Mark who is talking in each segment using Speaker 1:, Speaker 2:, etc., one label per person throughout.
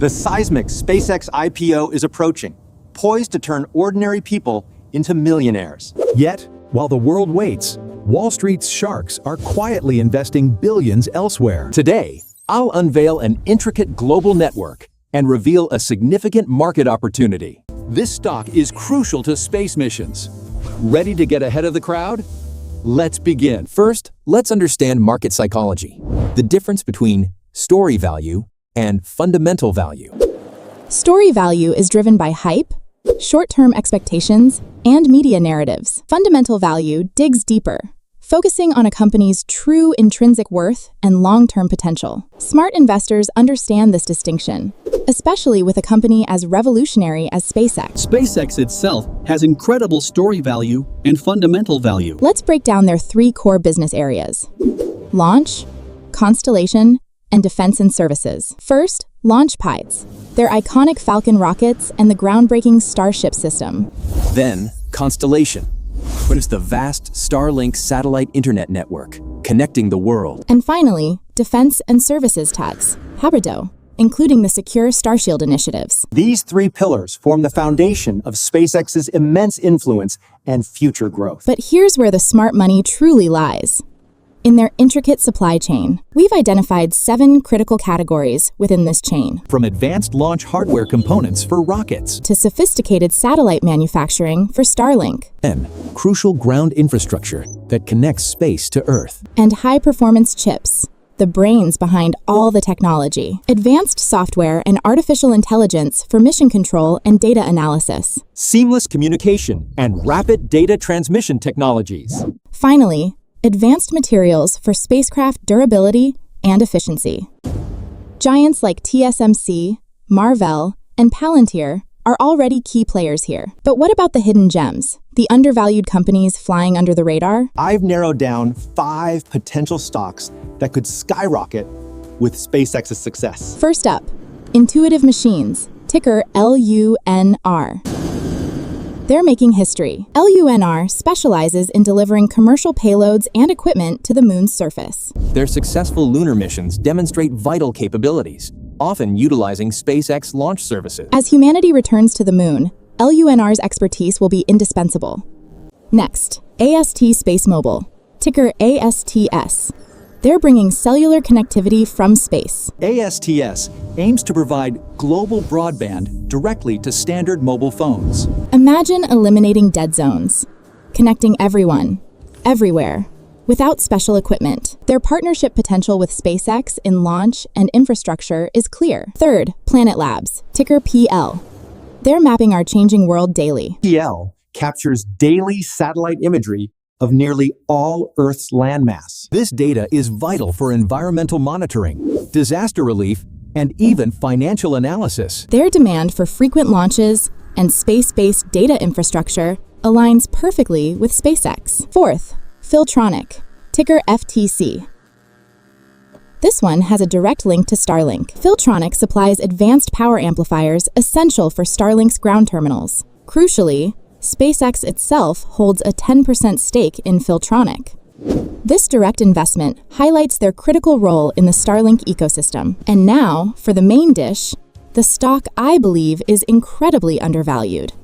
Speaker 1: The seismic SpaceX IPO is approaching, poised to turn ordinary people into millionaires.
Speaker 2: Yet, while the world waits, Wall Street's sharks are quietly investing billions elsewhere.
Speaker 1: Today, I'll unveil an intricate global network and reveal a significant market opportunity. This stock is crucial to space missions. Ready to get ahead of the crowd? Let's begin.
Speaker 3: First, let's understand market psychology, the difference between story value and fundamental value.
Speaker 4: Story value is driven by hype, short-term expectations, and media narratives. Fundamental value digs deeper, focusing on a company's true intrinsic worth and long-term potential. Smart investors understand this distinction, especially with a company as revolutionary as SpaceX.
Speaker 5: SpaceX itself has incredible story value and fundamental value.
Speaker 4: Let's break down their three core business areas: launch, constellation, and defense and services. First, launch pies, their iconic Falcon rockets and the groundbreaking Starship system.
Speaker 3: Then, constellation, what is the vast Starlink satellite internet network connecting the world.
Speaker 4: And finally, defense and services tags, Haberdo, including the secure Starshield initiatives.
Speaker 1: These three pillars form the foundation of SpaceX's immense influence and future growth.
Speaker 4: But here's where the smart money truly lies. In their intricate supply chain, we've identified 7 critical categories within this chain,
Speaker 2: From advanced launch hardware components for rockets,
Speaker 4: to sophisticated satellite manufacturing for Starlink,
Speaker 2: and crucial ground infrastructure that connects space to Earth.
Speaker 4: and high-performance chips, the brains behind all the technology, advanced software and artificial intelligence for mission control and data analysis.
Speaker 1: Seamless communication and rapid data transmission technologies.
Speaker 4: Finally, advanced materials for spacecraft durability and efficiency. Giants like TSMC, Marvell, and Palantir are already key players here. But what about the hidden gems, the undervalued companies flying under the radar?
Speaker 1: I've narrowed down 5 potential stocks that could skyrocket with SpaceX's success.
Speaker 4: First up, Intuitive Machines, ticker LUNR. They're making history. LUNR specializes in delivering commercial payloads and equipment to the moon's surface.
Speaker 3: Their successful lunar missions demonstrate vital capabilities, often utilizing SpaceX launch services.
Speaker 4: As humanity returns to the moon, LUNR's expertise will be indispensable. Next, AST Space Mobile, ticker ASTS. They're bringing cellular connectivity from space.
Speaker 2: ASTS aims to provide global broadband directly to standard mobile phones.
Speaker 4: Imagine eliminating dead zones, connecting everyone, everywhere, without special equipment. Their partnership potential with SpaceX in launch and infrastructure is clear. Third, Planet Labs, ticker PL. They're mapping our changing world daily.
Speaker 1: PL captures daily satellite imagery of nearly all Earth's landmass.
Speaker 2: This data is vital for environmental monitoring, disaster relief, and even financial analysis.
Speaker 4: Their demand for frequent launches and space-based data infrastructure aligns perfectly with SpaceX. Fourth, Filtronic, ticker FTC. This one has a direct link to Starlink. Filtronic supplies advanced power amplifiers essential for Starlink's ground terminals. Crucially, SpaceX itself holds a 10% stake in Filtronic. This direct investment highlights their critical role in the Starlink ecosystem. And now, for the main dish, the stock I believe is incredibly undervalued.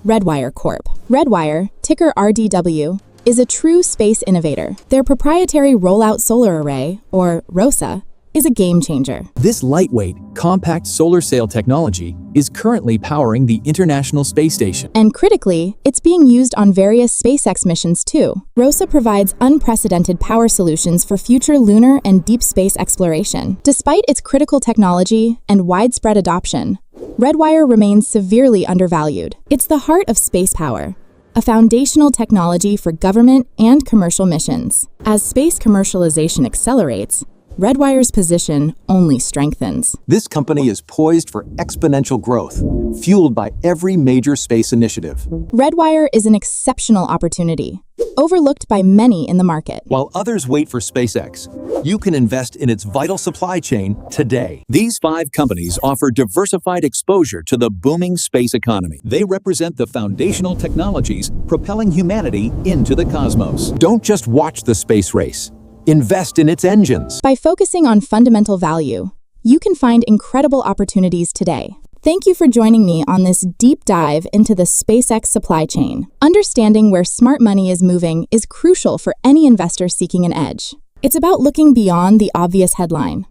Speaker 4: Redwire Corp. Redwire, ticker RDW, is a true space innovator. Their proprietary rollout solar array, or ROSA, is a game changer.
Speaker 3: This lightweight, compact solar sail technology is currently powering the International Space Station.
Speaker 4: And critically, it's being used on various SpaceX missions too. ROSA provides unprecedented power solutions for future lunar and deep space exploration. Despite its critical technology and widespread adoption, Redwire remains severely undervalued. It's the heart of space power, a foundational technology for government and commercial missions. As space commercialization accelerates, Redwire's position only strengthens.
Speaker 1: This company is poised for exponential growth, fueled by every major space initiative.
Speaker 4: Redwire is an exceptional opportunity, overlooked by many in the market.
Speaker 1: While others wait for SpaceX, you can invest in its vital supply chain today.
Speaker 2: These 5 companies offer diversified exposure to the booming space economy. They represent the foundational technologies propelling humanity into the cosmos.
Speaker 1: Don't just watch the space race. Invest in its engines.
Speaker 4: By focusing on fundamental value, you can find incredible opportunities today. Thank you for joining me on this deep dive into the SpaceX supply chain. Understanding where smart money is moving is crucial for any investor seeking an edge. It's about looking beyond the obvious headline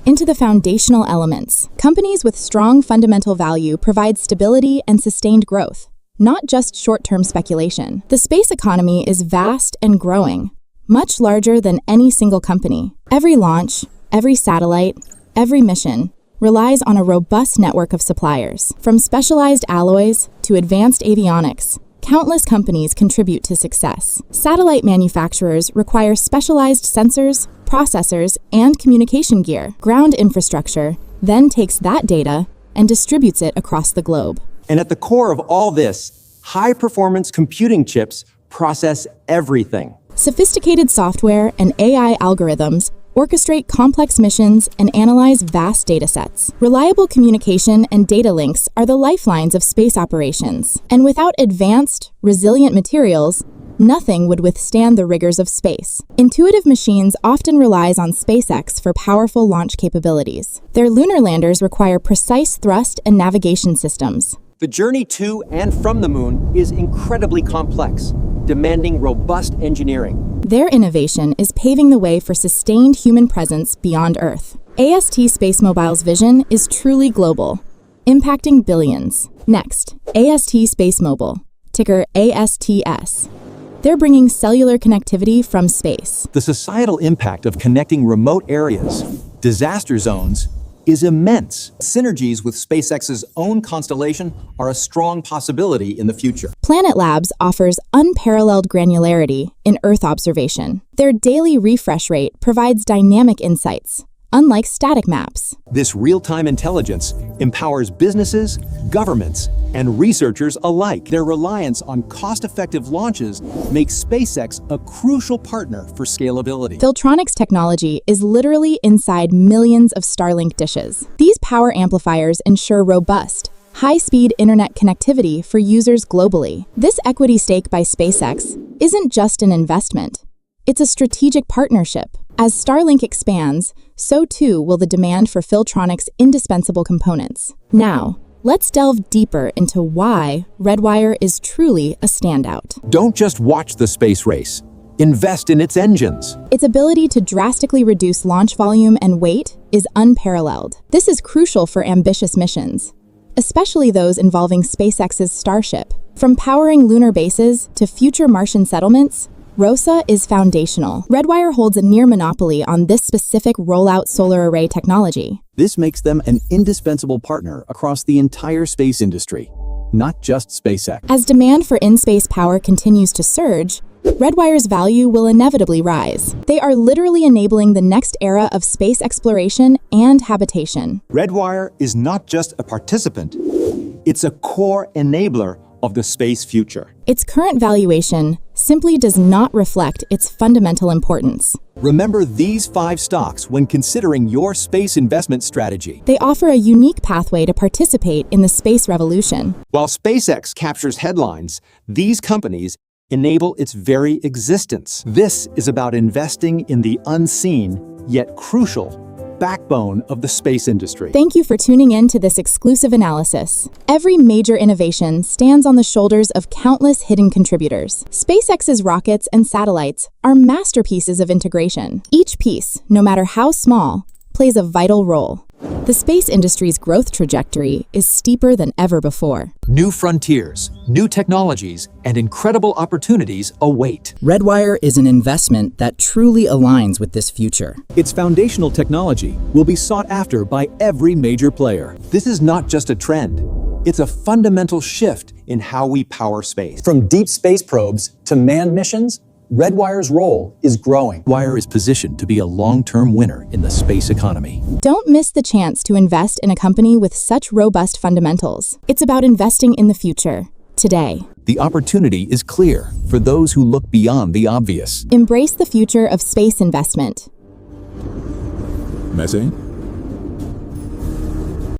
Speaker 4: into the foundational elements. Companies with strong fundamental value provide stability and sustained growth, not just short-term speculation. The space economy is vast and growing, much larger than any single company. Every launch, every satellite, every mission relies on a robust network of suppliers. From specialized alloys to advanced avionics, countless companies contribute to success. Satellite manufacturers require specialized sensors, processors, and communication gear. Ground infrastructure then takes that data and distributes it across the globe.
Speaker 6: And at the core of all this, high-performance computing chips process everything.
Speaker 4: Sophisticated software and AI algorithms orchestrate complex missions and analyze vast datasets. Reliable communication and data links are the lifelines of space operations. And without advanced, resilient materials, nothing would withstand the rigors of space. Intuitive Machines often relies on SpaceX for powerful launch capabilities. Their lunar landers require precise thrust and navigation systems.
Speaker 6: The journey to and from the moon is incredibly complex, demanding robust engineering.
Speaker 4: Their innovation is paving the way for sustained human presence beyond Earth. AST SpaceMobile's vision is truly global, impacting billions. Next, AST SpaceMobile, ticker ASTS. They're bringing cellular connectivity from space.
Speaker 2: The societal impact of connecting remote areas, disaster zones, is immense. Synergies with SpaceX's own constellation are a strong possibility in the future.
Speaker 4: Planet Labs offers unparalleled granularity in Earth observation. Their daily refresh rate provides dynamic insights, unlike static maps.
Speaker 2: This real-time intelligence empowers businesses, governments, and researchers alike. Their reliance on cost-effective launches makes SpaceX a crucial partner for scalability.
Speaker 4: Filtronic's technology is literally inside millions of Starlink dishes. These power amplifiers ensure robust, high-speed internet connectivity for users globally. This equity stake by SpaceX isn't just an investment. It's a strategic partnership. As Starlink expands, so too will the demand for Filtronic's indispensable components. Now, let's delve deeper into why Redwire is truly a standout.
Speaker 2: Don't just watch the space race. Invest in its engines.
Speaker 4: Its ability to drastically reduce launch volume and weight is unparalleled. This is crucial for ambitious missions, especially those involving SpaceX's Starship. From powering lunar bases to future Martian settlements, ROSA is foundational. Redwire holds a near monopoly on this specific rollout solar array technology.
Speaker 3: This makes them an indispensable partner across the entire space industry, not just SpaceX.
Speaker 4: As demand for in-space power continues to surge, Redwire's value will inevitably rise. They are literally enabling the next era of space exploration and habitation.
Speaker 6: Redwire is not just a participant, it's a core enabler of the space future.
Speaker 4: Its current valuation simply does not reflect its fundamental importance.
Speaker 2: Remember these 5 stocks when considering your space investment strategy.
Speaker 4: They offer a unique pathway to participate in the space revolution.
Speaker 6: While SpaceX captures headlines, these companies enable its very existence. This is about investing in the unseen, yet crucial, backbone of the space industry.
Speaker 4: Thank you for tuning in to this exclusive analysis. Every major innovation stands on the shoulders of countless hidden contributors. SpaceX's rockets and satellites are masterpieces of integration. Each piece, no matter how small, plays a vital role. The space industry's growth trajectory is steeper than ever before.
Speaker 2: New frontiers, new technologies, and incredible opportunities await.
Speaker 7: Redwire is an investment that truly aligns with this future.
Speaker 2: Its foundational technology will be sought after by every major player. This is not just a trend. It's a fundamental shift in how we power space.
Speaker 8: From deep space probes to manned missions, Redwire's role is growing.
Speaker 2: Redwire is positioned to be a long-term winner in the space economy.
Speaker 4: Don't miss the chance to invest in a company with such robust fundamentals. It's about investing in the future, today.
Speaker 2: The opportunity is clear for those who look beyond the obvious.
Speaker 4: Embrace the future of space investment.
Speaker 9: Message?